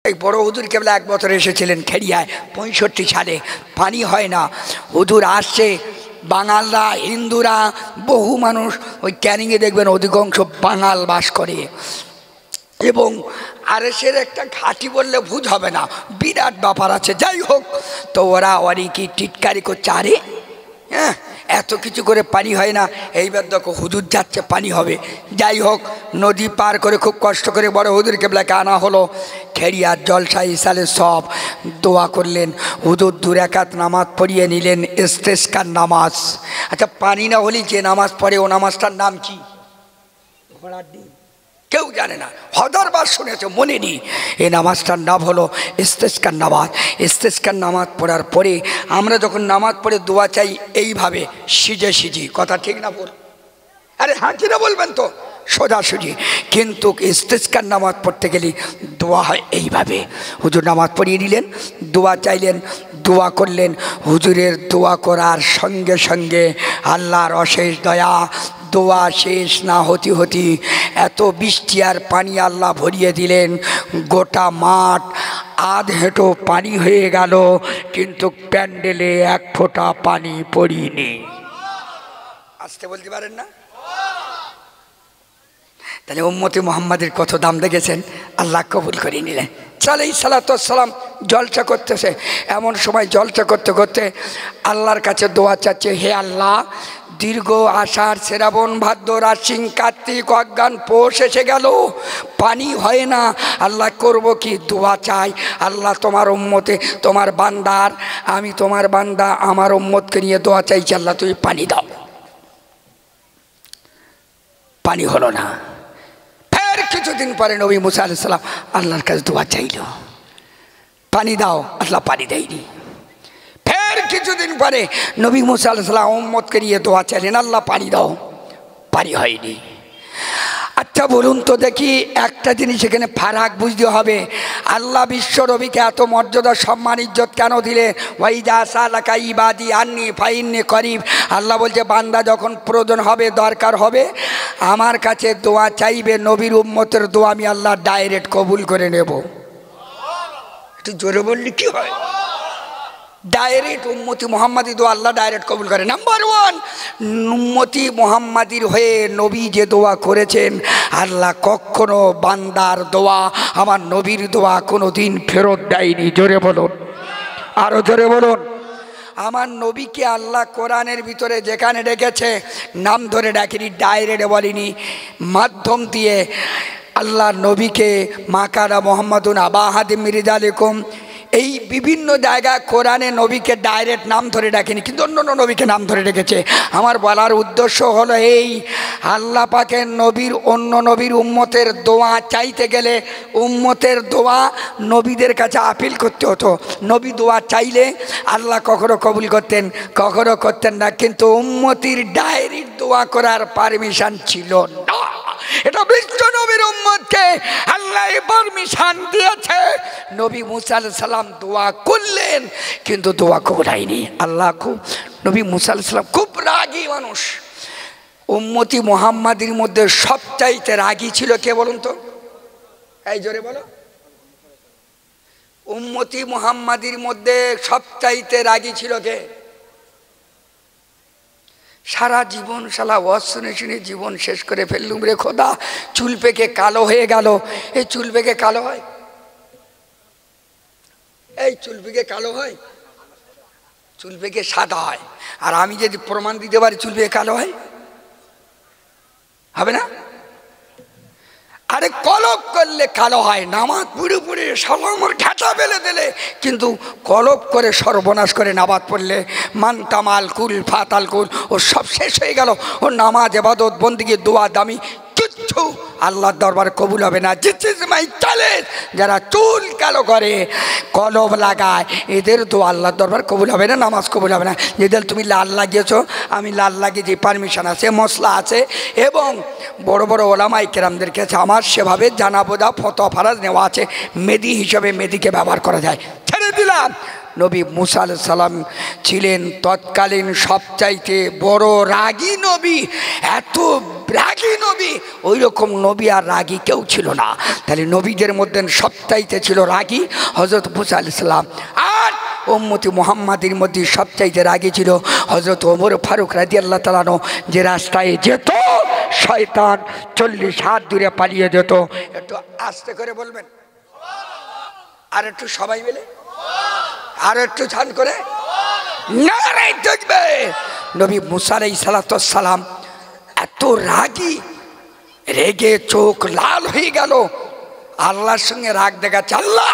এই বড় হুজুর কেবলা এক বছর এসেছিলেন খেড়িয়ায় 65 সালে। পানি হয় না, হুজুর আসছে, বাঙালরা হিন্দুরা বহু মানুষ ওই ক্যানিংয়ে দেখবেন অধিকাংশ বাঙাল বাস করে, এবং আরএসের একটা ঘাঁটি বললে ভুল হবে না, বিরাট ব্যাপার আছে। যাই হোক, তো ওরা অনেকই টিটকারি করছে, আরে হ্যাঁ এত কিছু করে পানি হয় না, এইবার দেখো হুজুর যাচ্ছে পানি হবে। যাই হোক, নদী পার করে খুব কষ্ট করে বড় হুজুর কেবলাকে আনা হলো। খেড়িয়ার জলসা ইসালে সব দোয়া করলেন, হুজুর 2 রাকাত নামাজ পড়িয়ে নিলেন, ইস্তেসকার নামাজ। আচ্ছা, পানি না হলে যে নামাজ পড়ে ও নামাজটার নাম কি? ঘোড়ার ডিম। কেউ জানে না, 1000বার শুনেছে, মনে নেই। এই নামাজটার নাম হলো ইস্তেসকার নামাজ। ইস্তেসকার নামাজ পড়ার পরে আমরা যখন নামাজ পড়ে দোয়া চাই এইভাবে সিজে সিজি, কথা ঠিক না বল? আরে হ্যাঁ কিনা বলবেন তো, সোজাসুজি। কিন্তু ইস্তেসকার নামাজ পড়তে গেলে দোয়া হয় এইভাবে। হুজুর নামাজ পড়িয়ে নিলেন, দোয়া চাইলেন, দোয়া করলেন। হুজুরের দোয়া করার সঙ্গে সঙ্গে আল্লাহর অশেষ দয়া, দোয়া শেষ না হতে হতে এত বৃষ্টি আর পানি আল্লাহ ভরিয়ে দিলেন, গোটা মাঠ আধ হেঁটো পানি হয়ে গেল, কিন্তু প্যান্ডেলে 1 ফোঁটা পানি পড়িনি। আসতে বলতে পারেন না? তাহলে উম্মতে মুহাম্মাদের কত দাম দেখেছেন, আল্লাহ কবুল করে নিলেন। আলাইহিস সালাতু ওয়াস সালাম জলসা করতেছে, এমন সময় জলসা করতে করতে আল্লাহর কাছে দোয়া চাচ্ছে, হে আল্লাহ, দীর্ঘ আষাঢ় শ্রাবণ ভাদ্র আশ্বিন কার্তিক অজ্ঞান পৌষ এসে গেল, পানি হয় না, আল্লাহ করব কি? দোয়া চাই, আল্লাহ তোমার উম্মতে, তোমার বান্দার, আমি তোমার বান্দা, আমার উম্মতকে নিয়ে দোয়া চাইছি, আল্লাহ তুমি পানি দাও। পানি হলো না। ফের কিছুদিন পরে নবী মুসা আলাইহিস সালাম আল্লাহর কাছে দোয়া চাইল, পানি দাও, আল্লাহ পানি দেয়নি। ফের কিছুদিন পরে নবী মুসা আলাইহিস সালাম উম্মতকে নিয়ে দোয়া চাইলেন, আল্লাহ পানি দাও, পানি হয়নি। আচ্ছা বলুন তো দেখি, একটা জিনিস এখানে ফারাক বুঝতে হবে, আল্লাহ বিশ্ব নবীকে এত মর্যাদা সম্মান ইজ্জত কেন দিলে? ওয়াইদা সালাকা ইবাদি আন্নি ফাইন্নি করিব, আল্লাহ বলছে বান্দা যখন প্রয়োজন হবে, দরকার হবে, আমার কাছে দোয়া চাইবে, নবীর উম্মতের দোয়া আমি আল্লাহ ডাইরেক্ট কবুল করে নেব। একটু জোরে বললি কি হয়? ডাইরেক্ট উম্মতি মুহাম্মাদি দোয়া আল্লাহ ডাইরেক্ট কবুল করে। নাম্বার 1, উম্মতি মুহাম্মাদির হয়ে নবী যে দোয়া করেছেন, আল্লাহ কখনো বান্দার দোয়া, আমার নবীর দোয়া কোনো দিন ফেরত দেয়নি। জোরে বলুন, আরো জোরে বলুন। আমার নবীকে আল্লাহ কোরআনের ভিতরে যেখানে ডেকেছে নাম ধরে ডাকেনি, ডাইরেক্ট বলিনি, মাধ্যম দিয়ে আল্লাহ নবীকে মাকারা মোহাম্মদুন আবা আহাদিম মিরিজালিকুম, এই বিভিন্ন জায়গায় কোরআনে নবীকে ডাইরেক্ট নাম ধরে ডাকেনি, কিন্তু অন্য নবীকে নাম ধরে ডেকেছে। আমার বলার উদ্দেশ্য হলো এই, আল্লাহ পাকের নবীর, অন্য নবীর উম্মতের দোয়া চাইতে গেলে উম্মতের দোয়া নবীদের কাছে আপিল করতে হতো। নবী দোয়া চাইলে আল্লাহ কখনো কবুল করতেন, কখনো করতেন না, কিন্তু উম্মতির ডাইরেক্ট দোয়া করার পারমিশন ছিল না। এটা বিশ্ব নবীর উম্মতকে আল্লাহ পারমিশন দিয়েছে। নবী মুসা আলাইহিস সালাম দোয়া করলেন, কিন্তু দোয়া কবুল হয়নি। আল্লাহ খুব, নবী মুসা আলাইহিস সালাম খুব রাগী মানুষ। উম্মতি মুহাম্মাদির মধ্যে সবচাইতে রাগী ছিল কে বলুন তো? এই জোরে বলো। উম্মতি মুহাম্মাদির মধ্যে সবচাইতে রাগী ছিল কে? সারা জীবন শালা ওয়াজ শুনে শুনে জীবন শেষ করে ফেললুম রে খোদা, চুল পেকে কালো হয়ে গেল। এই চুল পেকে কালো হয়? এই চুল পেকে কালো হয়? চুল পেকে সাদা হয়। আর আমি যদি প্রমাণ দিতে পারি চুল পেকে কালো হয়, হবে না? আরে কলপ করলে কালো হয়, নামাজ পুড়ে পুড়ে সালামর ঘাটা ফেলে দিলে, কিন্তু কলপ করে সর্বনাশ করে নামাজ পড়লে মান তামাল কুল ফাতাল কুল, ও সব শেষ হয়ে গেল। ও নামাজ ইবাদত বন্দেগী দোয়া দামি কিচ্ছু আল্লাহর দরবারে কবুল হবে না। যারা চুল কালো করে, কলব লাগায়, এদের দোয়া আল্লাহর দরবার কবুল হবে না, নামাজ কবুল হবে না। যেদের তুমি লাল লাগিয়েছ, আমি লাল লাগিয়েছি, পারমিশন আছে, মশলা আছে, এবং বড় বড় ওলামায়ে কেরামদের কাছে আমার সেভাবে জানা বোঝা ফতোয়া ফারাজ নেওয়া আছে, মেদি হিসাবে মেদিকে ব্যবহার করা যায়। ছেড়ে দিলাম নবী মুসা আলাইহিস সালাম ছিলেন তৎকালীন সবচাইতে বড় রাগী নবী। এত রাগী নবী, ওই রকম নবী আর রাগী কেউ ছিল না। তাহলে নবীদের মধ্যে সবচাইতে ছিল রাগী হযরত মুসা আলাইহিস সালাম। আর উম্মতি মুহাম্মাদের মধ্যে সবচাইতে রাগী ছিল হযরত ওমর ফারুক রাদিয়াল্লাহু তাআলা আনহু, যে রাস্তায় যেত শয়তান 40 হাত দূরে পালিয়ে যেত। একটু আস্তে করে বলবেন, আর একটু সবাই মিলে, আর একটু ঝান করে নারায়ে তাকবীর। নবী মুসা আলাইহিস সালাম এত রাগী, রেগে চোখ লাল হয়ে গেল। আল্লাহর সঙ্গে রাগ দেখাচ্ছে, আল্লাহ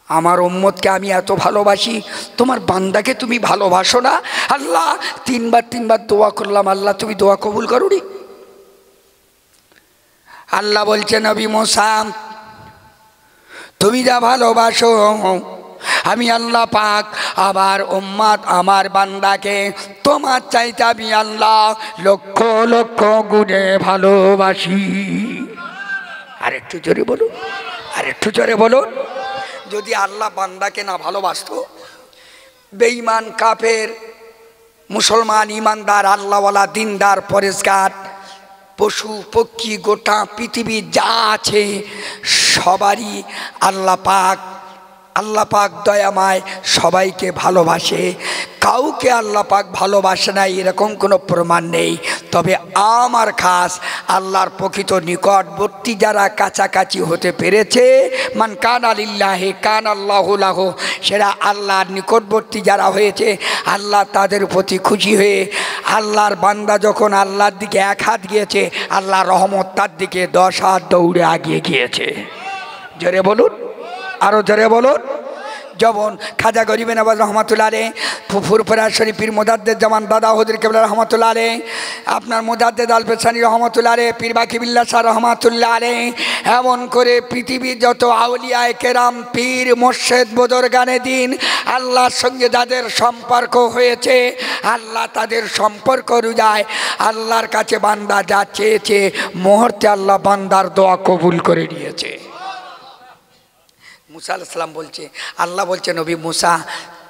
আমার উম্মতকে আমি এত ভালোবাসি, তোমার বান্দাকে তুমি ভালোবাসো না? আল্লাহ তিনবার দোয়া করলাম, আল্লাহ তুমি দোয়া কবুল করোনি। আল্লাহ বলছে, নবী মুসা তুমি যা ভালোবাসো আমি আল্লাহ পাক আমার উম্মত আমার বান্দাকে তোমার চাইতে আমি আল্লাহ লক্ষ লক্ষ গুণে ভালোবাসি। আর একটু জোরে বলুন, আর একটু জোরে বলুন। যদি আল্লাহ বান্দাকে না ভালোবাসতো, বেঈমান কাফের মুসলমান ইমানদার আল্লাহওয়ালা দিনদার পরেজগার পশু পক্ষী গোটা পৃথিবী যা আছে সবারই আল্লাহ পাক দয়াময় সবাইকে ভালোবাসে, কাউকে আল্লাহ পাক ভালোবাসে না এরকম কোনো প্রমাণ নেই। তবে আমার খাস আল্লাহর প্রকৃত নিকটবর্তী যারা কাছাকাছি হতে পেরেছে, মান কানা লিল্লাহি কানা আল্লাহু লাহু, সেরা আল্লাহর নিকটবর্তী যারা হয়েছে আল্লাহ তাদের প্রতি খুশি হয়ে আল্লাহর বান্দা যখন আল্লাহর দিকে 1 হাত গিয়েছে, আল্লাহর রহমত তার দিকে 10 হাত দৌড়ে আগিয়ে গিয়েছে। জোরে বলুন, আরো জোরে বলুন। যেমন খাজা গরিবে নওয়াজ রহমাতুল্লাহ আলাইহি, ফুরফুরা শরীফের মুজাদ্দেদ জামান দাদা হুজুর কেবলা রহমাতুল্লাহ আলাইহি, আপনার মুজাদ্দেদ আল পেশানি রহমাতুল্লাহ আলাইহি, পীর বাকি বিল্লাহ শাহ রহমাতুল্লাহ আলাইহি, এমন করে পৃথিবীর যত আউলিয়ায়ে কেরাম পীর মুর্শিদ বুজুর্গানে দিন আল্লাহর সঙ্গে যাদের সম্পর্ক হয়েছে, আল্লাহ তাদের সম্পর্ক অনুযায়ী আল্লাহর কাছে বান্দা যা চেয়েছে মুহূর্তে আল্লাহ বান্দার দোয়া কবুল করে নিয়েছে। মুসা আলাইহিস সালাম বলছে, আল্লাহ বলছে নবী মুসা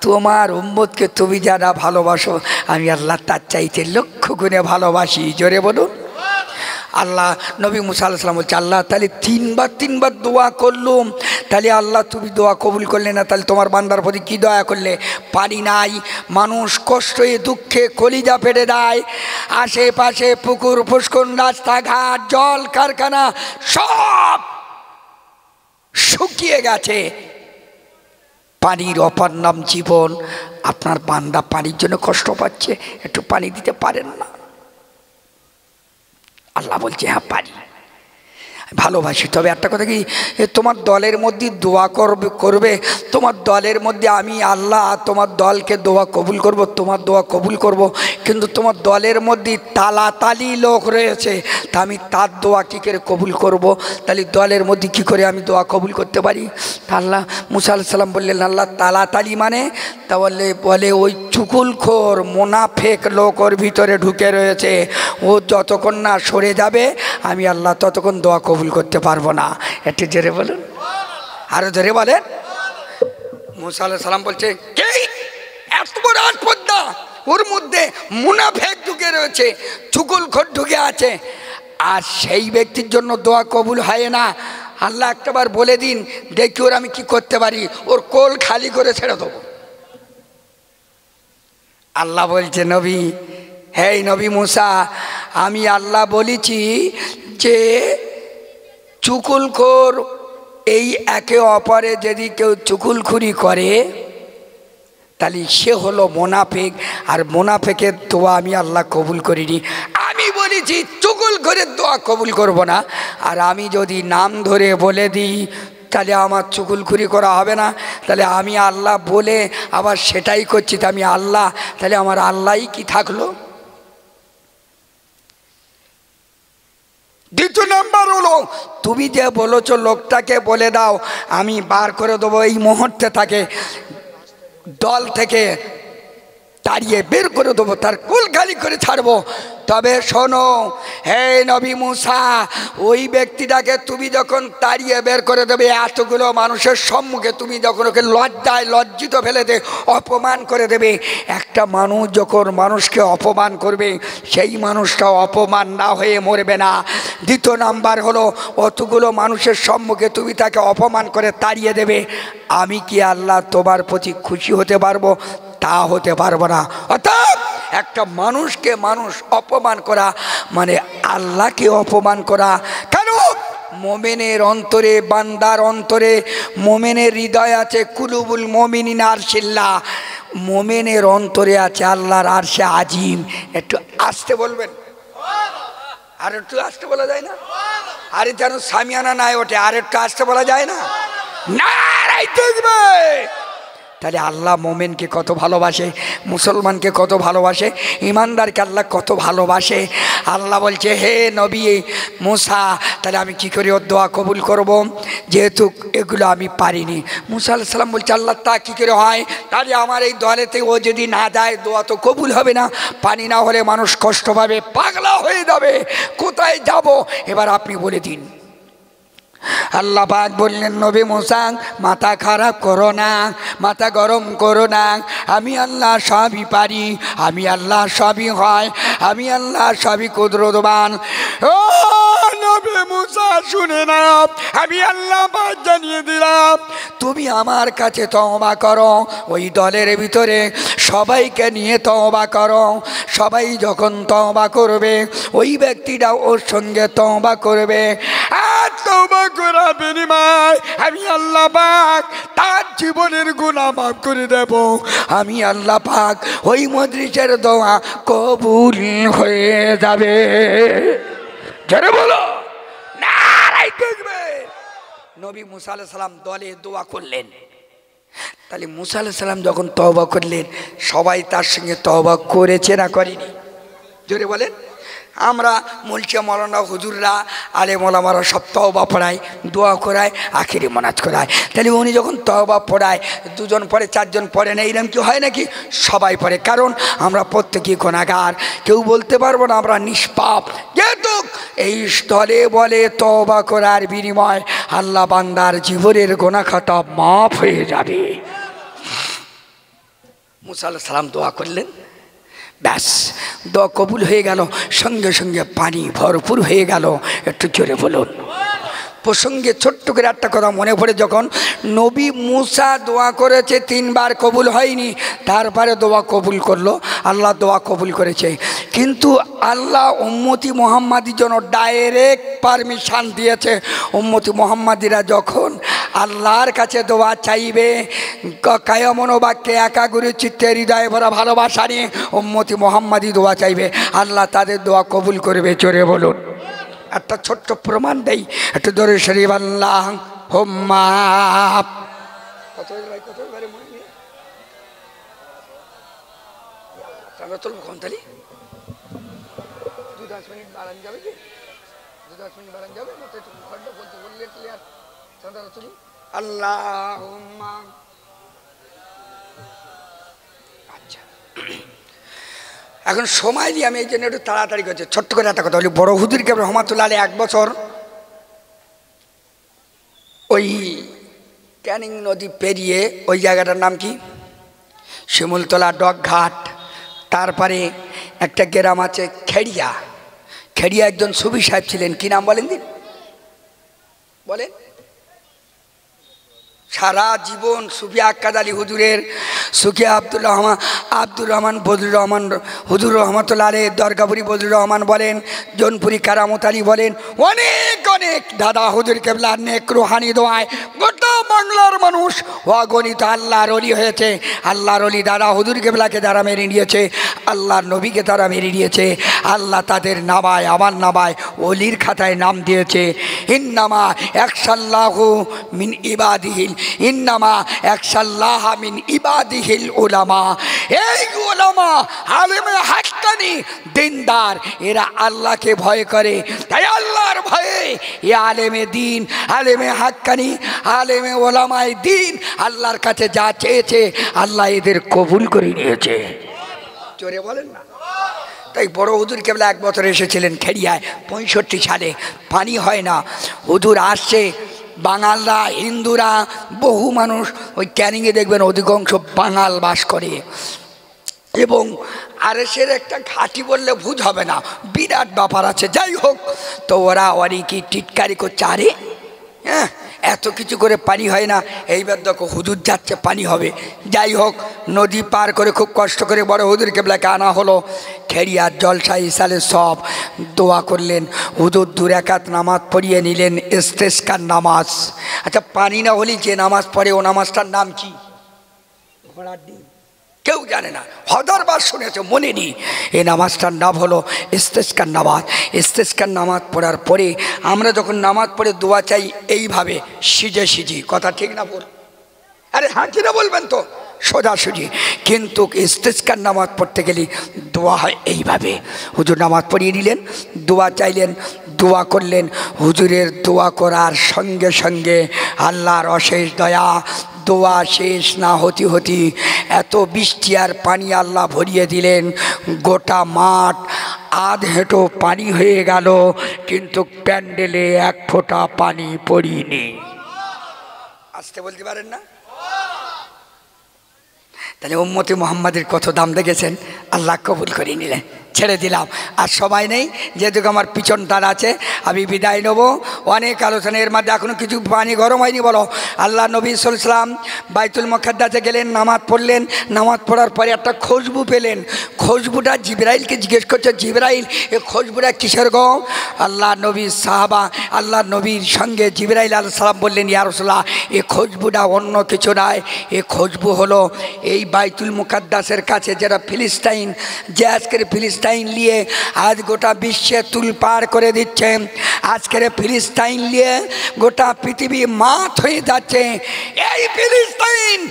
তোমার উম্মতকে তুমি যারা ভালোবাসো আমি আল্লাহ তার চাইতে লক্ষ গুণে ভালোবাসি। জোরে বলুন। আল্লাহ নবী মুসা আলাইহিস সালাম বলছে, আল্লাহ তাহলে তিনবার দোয়া করলুম, তাহলে আল্লাহ তুমি দোয়া কবুল করলে না, তাহলে তোমার বান্দার প্রতি কী দয়া করলে? পানি নাই, মানুষ কষ্টে দুঃখে কলিজা ফেটে দেয়, আশেপাশে পুকুর পুষ্কর রাস্তাঘাট জল কারখানা সব শুকিয়ে গেছে, পানির অপার নাম জীবন। আপনার বান্দা পানির জন্য কষ্ট পাচ্ছে, একটু পানি দিতে পারেন না? আল্লাহ বলছে হ্যাঁ পারি, ভালোবাসি। তবে একটা কথা কি, তোমার দলের মধ্যে দোয়া করবে তোমার দলের মধ্যে আমি আল্লাহ তোমার দলকে দোয়া কবুল করব, তোমার দোয়া কবুল করব, কিন্তু তোমার দলের মধ্যে তালাতালি লোক রয়েছে, তা আমি তার দোয়া কী করে কবুল করব? তাহলে দলের মধ্যে কি করে আমি দোয়া কবুল করতে পারি? তা আল্লাহ মুসা আলাইহিস সালাম বললেন, আল্লাহ তালাতালি মানে তাহলে বলে ওই চুকুলখোর মোনাফেক লোক ওর ভিতরে ঢুকে রয়েছে, ও যতক্ষণ না সরে যাবে আমি আল্লাহ ততক্ষণ দোয়া কবুল করতে পারবো না। একটু জোরে বলুন, আরো জোরে বলেন। মুসা আলাইহিস সালাম বলছে, কে এত বড় আস্পর্ধা, ওর মধ্যে মুনাফেক ঢুকে রয়েছে, চুকুলখোর ঢুকে আছে, আর সেই ব্যক্তির জন্য দোয়া কবুল হয় না। আল্লাহ একটাবার বলে দিন দেখি ওর আমি কি করতে পারি, ওর কোল খালি করে ছেড়ে দেবো। আল্লাহ বলছে, নবী হে নবী মুসা, আমি আল্লাহ বলেছি যে চুকুলখোর এই একে অপরে যদি কেউ চুকুলখুরি করে তাহলে সে হলো মোনাফেক, আর মোনাফেকের দোয়া আমি আল্লাহ কবুল করিনি। আমি বলেছি চুকুলখোরের দোয়া কবুল করব না, আর আমি যদি নাম ধরে বলে দিই তাহলে আমার চুকুলখুরি করা হবে না, তাহলে আমি আল্লাহ বলে আবার সেটাই করছি, তা আমি আল্লাহ, তাহলে আমার আল্লাহই কি থাকলো? দ্বিতীয় নাম্বার হলো, তুমি যে বলেছো লোকটাকে বলে দাও আমি বার করে দেবো, এই মুহূর্তে তাকে দল থেকে তাড়িয়ে বের করে দেবো, তার কুল খালি করে ছাড়বো, তবে শোনো হে নবী মুসা, ওই ব্যক্তিটাকে তুমি যখন তাড়িয়ে বের করে দেবে, এতগুলো মানুষের সম্মুখে তুমি যখন ওকে লজ্জিত ফেলে দে, অপমান করে দেবে। একটা মানুষ যখন মানুষকে অপমান করবে, সেই মানুষটা অপমান না হয়ে মরবে না। দ্বিতীয় নাম্বার হলো, অতগুলো মানুষের সম্মুখে তুমি তাকে অপমান করে তাড়িয়ে দেবে, আমি কি আল্লাহ তোমার প্রতি খুশি হতে পারবো? তা হতে পারবো না। অর্থাৎ একটা মানুষকে মানুষ অপমান করা মানে আল্লাহকে অপমান করা। কেন? মোমেনের অন্তরে, বান্দার অন্তরে, মোমেনের হৃদয় আছে কুলুবুল মোমিনিন আরশিল্লাহ, মোমেনের অন্তরে আছে আল্লাহর আরশে আজিম। একটু আসতে বলবেন, আর একটু আসতে বলা যায় না? আরে যেন সামিয়ানা নাই ওঠে, আর একটু আসতে বলা যায় না? নারাই দেখবে। তাহলে আল্লাহ মোমেনকে কত ভালোবাসে, মুসলমানকে কত ভালোবাসে, ইমানদারকে আল্লাহ কত ভালোবাসে। আল্লাহ বলছে হে নবী মুসা, তাহলে আমি কি করে ওর দোয়া কবুল করব, যেহেতু এগুলো আমি পারিনি। মুসা আলাইহিস সালাম বলছে আল্লাহ তা কী করে হয়? তাহলে আমার এই দোয়ালেতে ও যদি না যায়, দোয়া তো কবুল হবে না। পানি না হলে মানুষ কষ্ট পাবে, পাগলা হয়ে যাবে, কোথায় যাব? এবার আপনি বলে দিন। আল্লাহ পাক বললেন নবী মুসা, মাথা খারাপ করো না, মাথা গরম করো না, আমি আল্লাহ সবই পারি, আমি আল্লাহ সবই হয়, আমি আল্লাহ সবই কুদরতবান। ও নবী মুসা শুনে না, আমি আল্লাহ পাক জানিয়ে দিলাম, তুমি আমার কাছে তওবা করো, ওই দলের ভিতরে সবাইকে নিয়ে তওবা করো। সবাই যখন তওবা করবে, ওই ব্যক্তিটা ওর সঙ্গে তওবা করবে, আর তওবা করার বিনিময় আমি আল্লাহ পাক তার জীবনের গুনাহ মাফ করে দেব। আমি আল্লাহ পাক ওই মজলিসের দোয়া কবুল হয়ে যাবে। জোরে বলো নারায়ে তাকবীর। নবী মুসা আলাইহিস সালাম দলে দোয়া করলেন। তাহলে মুসা আলাইহিস সালাম যখন তওবা করলেন, সবাই তার সঙ্গে তওবা করেছে না করেনি? জোরে বলেন। আমরা মুলচা মৌলানা হুজুররা আলেম ওলামারা সব তওবা পড়ায়, দোয়া করায়, আখিরি মোনাজাত করায়। তাহলে উনি যখন তওবা পড়ায়, দুজন পড়ে, চারজন পড়ে না, এরকম কি হয় নাকি? সবাই পড়ে। কারণ আমরা প্রত্যেকেই গুনাহগার, কেউ বলতে পারবো না আমরা নিষ্পাপ। যেহেতু এই স্থলে বলে তওবা করার বিনিময় আল্লাহ বান্দার জীবনের গুনাহ খাতা মাফ হয়ে যাবে। মুসা আলাইহিস সালাম দোয়া করলেন, ব্যাস দোয়া কবুল হয়ে গেল, সঙ্গে সঙ্গে পানি ভরপুর হয়ে গেল। একটু জোরে বলুন। প্রসঙ্গে ছোট্ট করে একটা কথা মনে পড়ে, যখন নবী মুসা দোয়া করেছে 3 বার কবুল হয়নি, তারপরে দোয়া কবুল করলো, আল্লাহ দোয়া কবুল করেছে। কিন্তু আল্লাহ উম্মতি মুহাম্মাদির জন্য ডাইরেক্ট পারমিশন দিয়েছে, উম্মতি মুহাম্মাদিরা যখন আল্লাহর কাছে দোয়া চাইবে, কায়মন বাক্যে একাগ্র চিত্তে হৃদয়ে ভরা ভালোবাসা নিয়ে উম্মতি মুহাম্মাদি দোয়া চাইবে, আল্লাহ তাদের দোয়া কবুল করবে। জোরে বলুন। একটা ছোট্ট প্রমাণ দেই, একটু দরুদ শরীফ আল্লাহ হুম্মা আল্লাহুম্মা। আচ্ছা, এখন সময় দিয়ে আমি এই জন্য একটু তাড়াতাড়ি করছি। ছোট্ট করে একটা কথা বলি, বড় হুজুর কেবল রহমাতুল্লাহ আলাইহি 1 বছর ওই ক্যানিং নদী পেরিয়ে, ওই জায়গাটার নাম কি, শিমুলতলা ডকঘাট, তারপরে একটা গ্রাম আছে খেড়িয়া, খেড়িয়া একজন সুফি সাহেব ছিলেন, কি নাম বলেন দিন, বলেন। সারা জীবন সুফি আক্কাদ আলী হুজুরের, সুফি আব্দুর রহমান বজলুর রহমান হুজুর রহমতুল্লাহ আলাইহি, দরগাপুরি বজলুর রহমান বলেন, জৌনপুরি কারামত আলী বলেন, অনেক অনেক দাদা হুজুর কেবলা নেক রুহানি দোয়ায় গোটা বাংলার মানুষ অগণিত আল্লাহর ওলি হয়েছে। আল্লাহর ওলি দাদা হুজুর কেবলাকে তারা মেরে নিয়েছে, আল্লাহর নবীকে তারা মেরে নিয়েছে। আল্লাহ তাদের নামায়, আমার নামায় ওলির খাতায় নাম দিয়েছে। ইন্নামা ইয়াখশাল্লাহু মিন ইবাদিহিল, ইন্নামা ইয়াখশাল্লাহ মিন ইবাদিহিল উলামা। এই উলামা আলেমে হাক্কানি দিনদার, এরা আল্লাহকে ভয় করে। তাই আল্লাহর ভয়ে এ আলেমে দিন, আলেমে হাক্কানি, আলেমে ওলামায়ে দিন আল্লাহর কাছে যা চেয়েছে আল্লাহ এদের কবুল করে নিয়েছে। জোরে বলেন না। তাই বড় হুজুর কেবল 1 বছর এসেছিলেন খেড়িয়ায় 65 সালে। পানি হয় না, হুজুর আসছে, বাঙালরা হিন্দুরা বহু মানুষ ওই ক্যানিংয়ে দেখবেন অধিকাংশ বাঙাল বাস করে, এবং আরএসের একটা ঘাঁটি বললে ভুল হবে না, বিরাট ব্যাপার আছে। যাই হোক, তো ওরা অনেকই টিটকারি করছে, আরে হ্যাঁ এত কিছু করে পানি হয় না, এইবার দেখো হুজুর যাচ্ছে পানি হবে। যাই হোক, নদী পার করে খুব কষ্ট করে বড় হুজুর কেবলাকে আনা হলো। খেড়িয়ার জলসা ইসালে সব দোয়া করলেন, হুজুর 2 রাকাত নামাজ পড়িয়ে নিলেন, ইস্তেসকার নামাজ। আচ্ছা, পানি না হলে যে নামাজ পড়ে ও নামাজটার নাম কি? ঘোড়ার ডিম, কেউ জানে না, হাজারবার শুনেছে, মনে নেই। এই নামাজটার নাম হলো ইস্তেসকার নামাজ। ইস্তেসকার নামাজ পড়ার পরে আমরা যখন নামাজ পড়ে দোয়া চাই এইভাবে সিজে সিজি, কথা ঠিক না বল? আরে হাঁচি না বলবেন তো, সোজাসুজি। কিন্তু ইস্তেসকার নামাজ পড়তে গেলে দোয়া হয় এইভাবে। হুজুর নামাজ পড়িয়ে দিলেন, দোয়া চাইলেন, দোয়া করলেন। হুজুরের দোয়া করার সঙ্গে সঙ্গে আল্লাহর অশেষ দয়া, দোয়া শেষ না হতে হতে এত বৃষ্টি আর পানি আল্লাহ ভরিয়ে দিলেন, গোটা মাঠ আধ হেঁটো পানি হয়ে গেল, কিন্তু প্যান্ডেলে 1 ফোঁটা পানি পড়িনি। আসতে বলতে পারেন না? তাহলে উম্মতে মুহাম্মাদের কত দাম দেখেছেন, আল্লাহ কবুল করে নিলেন। ছেড়ে দিলাম, আর সবাই নেই, যেহেতু আমার পিছনটার আছে, আমি বিদায় নেবো। অনেক আলোচনা, এর মধ্যে এখনও কিছু পানি গরম হয়নি বলো। আল্লাহ নবী সাল্লাল্লাহু আলাইহি ওয়াসাল্লাম বাইতুল মুকাদ্দাসে গেলেন, নামাজ পড়লেন। নামাজ পড়ার পরে একটা খুশবু পেলেন। খুশবুটা জিবরাইলকে জিজ্ঞেস করছে, জিবরাইল এ খুশবুটা কিসের গো? আল্লাহ নবীর সাহাবা, আল্লাহ নবীর সঙ্গে জিবরাইল আলাইহিস সালাম বললেন, ইয়া রাসূলুল্লাহ, এ খুশবুটা অন্য কিছু নয়, এ খুশবু হলো এই বাইতুল মুকাদ্দাসের কাছে যারা ফিলিস্তাইন, যে আজকের ফিলিস্তাইন নিয়ে আজ গোটা বিশ্বে তুলপাড় করে দিচ্ছে, আজকের ফিলিস্তাইন নিয়ে গোটা পৃথিবী মাত হয়ে যাচ্ছে। এই ফিলিস্তাইন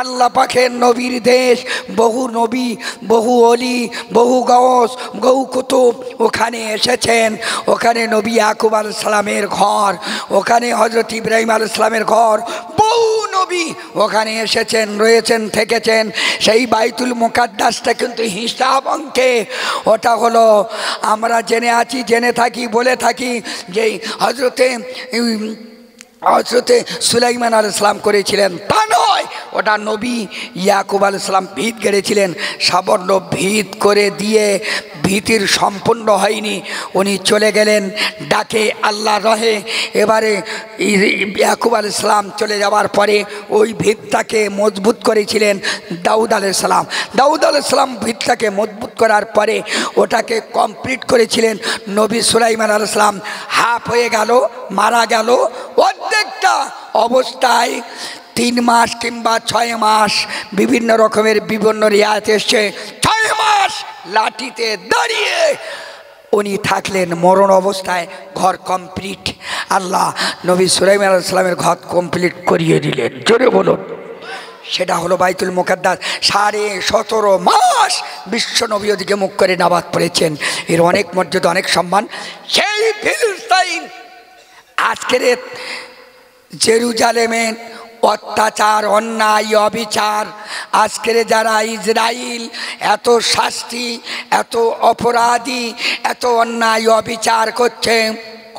আল্লাহ পাকের নবীর দেশ, বহু নবী, বহু অলি, বহু গওস, বহু কুতুব ওখানে এসেছেন। ওখানে নবী ইয়াকুব আলাইহিস সালামের ঘর, ওখানে হযরত ইব্রাহিম আলাইহিস সালামের ঘর, বহু নবী ওখানে এসেছেন, রয়েছেন, থেকেছেন। সেই বাইতুল মুকাদ্দাসটা কিন্তু হিসাব অঙ্কে, ওটা হলো আমরা জেনে থাকি, বলে থাকি যে হযরতে সুলাইমান আলাইহিস সালাম করেছিলেন, তা নয়, ওটা নবী ইয়াকুব আলাইহিস সালাম ভিত গেড়েছিলেন। সামান্য ভিত করে দিয়ে ভিতির সম্পূর্ণ হয়নি, উনি চলে গেলেন ডাকে আল্লাহ রহে। এবারে ইয়াকুব আলাইহিস সালাম চলে যাওয়ার পরে ওই ভিতটাকে মজবুত করেছিলেন দাউদ আলাইহিস সালাম। দাউদ আলাইহিস সালাম ভিতটাকে মজবুত করার পরে ওটাকে কমপ্লিট করেছিলেন নবী সুলাইমান আলাইহিস সালাম। হাফ হয়ে গেল, মারা গেল, অর্ধেকটা অবস্থায় 3 মাস কিংবা 6 মাস, বিভিন্ন রকমের বিভিন্ন রিয়াত এসছে, 6 মাস লাঠিতে দাঁড়িয়ে উনি থাকলেন মরণ অবস্থায়। ঘর কমপ্লিট, আল্লাহ নবী সুলাইমান আলাইহিস সালামের ঘর কমপ্লিট করিয়ে দিলেন। জোরে বলুন, সেটা হলো বাইতুল মুকাদ্দাস। 17.5 মাস বিশ্ব নবী ওদিকে মুখ করে নামাজ পড়েছেন, এর অনেক মর্যাদা, অনেক সম্মান। সেই ফিলিস্তাইন আজকের জেরুজালেমে অত্যাচার, অন্যায়, অবিচার, আজকের যারা ইসরায়েল এত শাস্তি, এত অপরাধী, এত অন্যায় অবিচার করছে,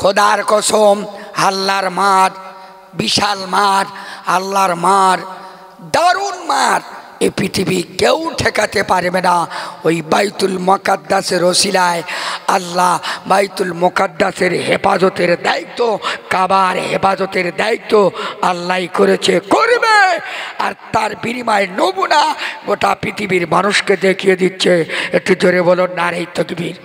খোদার কসম আল্লাহর মার, বিশাল মার, আল্লাহর মার, দারুণ মার, এই পৃথিবী কেউ ঠেকাতে পারবে না। ওই বাইতুল মুকাদ্দাসের ওসিলায় আল্লাহ বাইতুল মুকাদ্দাসের হেফাজতের দায়িত্ব, কাবার হেফাজতের দায়িত্ব আল্লাহই করেছে, করবে। আর তার বিনিময়ে নমুনা গোটা পৃথিবীর মানুষকে দেখিয়ে দিচ্ছে। একটু জোরে বলুন নারে তাকবীর।